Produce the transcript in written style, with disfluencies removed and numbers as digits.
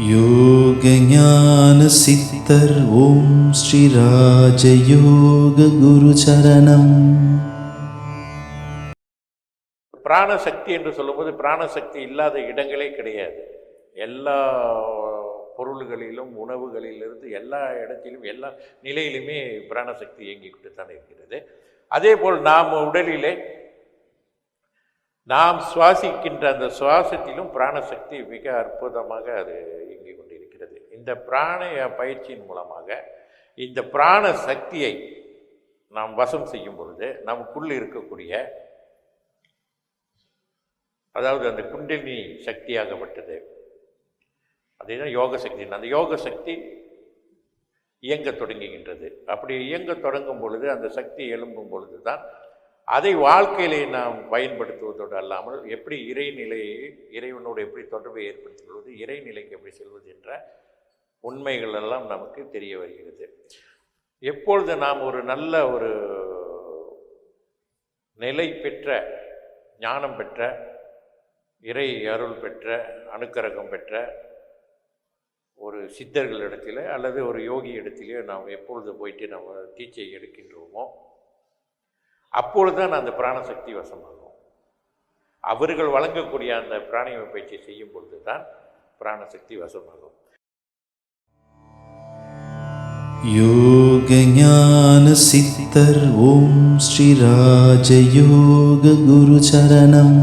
யோக ஞான சித்தர் ஓம் ஸ்ரீ ராஜயோக குரு சரணம். பிராணசக்தி என்று சொல்லும்போது பிராணசக்தி இல்லாத இடங்களே கிடையாது. எல்லா பொருள்களிலும் உணவுகளிலிருந்து எல்லா இடத்திலும் எல்லா நிலையிலுமே பிராணசக்தி இயங்கிக்கிட்டு தான் இருக்கிறது. அதே போல் நாம் உடலிலே நாம் சுவாசிக்கின்ற அந்த சுவாசத்திலும் பிராணசக்தி மிக அற்புதமாக அது இயங்கிக் கொண்டிருக்கிறது. இந்த பிராணய பயிற்சியின் மூலமாக இந்த பிராண சக்தியை நாம் வசம் செய்யும் பொழுது நமக்குள் இருக்கக்கூடிய, அதாவது அந்த குண்டலினி சக்தியாகப்பட்டது, அதுதான் யோக சக்தி. அந்த யோக சக்தி இயங்க தொடங்குகின்றது. அப்படி இயங்க தொடங்கும் பொழுது அந்த சக்தி எழும்பும் பொழுது தான் அதை வாழ்க்கையிலே நாம் பயன்படுத்துவதோடு அல்லாமல் எப்படி இறைநிலையை, இறைவனோடு எப்படி தொடர்பை ஏற்படுத்திக் கொள்வது, இறைநிலைக்கு எப்படி செல்வது என்ற உண்மைகள் எல்லாம் நமக்கு தெரிய வருகிறது. எப்பொழுது நாம் ஒரு நல்ல ஒரு நிலை பெற்ற, ஞானம் பெற்ற, இறை அருள் பெற்ற, அனுக்கிரகம் பெற்ற ஒரு சித்தர்களிடத்தில் அல்லது ஒரு யோகி இடத்திலே நாம் எப்பொழுது போயிட்டு நம்ம தீட்சை எடுக்கின்றோமோ அப்பொழுது தான் அந்த பிராணசக்தி வசமாகும். அவர்கள் வழங்கக்கூடிய அந்த பிராணாயாம பயிற்சி செய்யும் பொழுது தான் பிராணசக்தி வசமாகும். யோக ஞான சித்தர் ஓம் ஸ்ரீ ராஜயோக குரு சரணம்.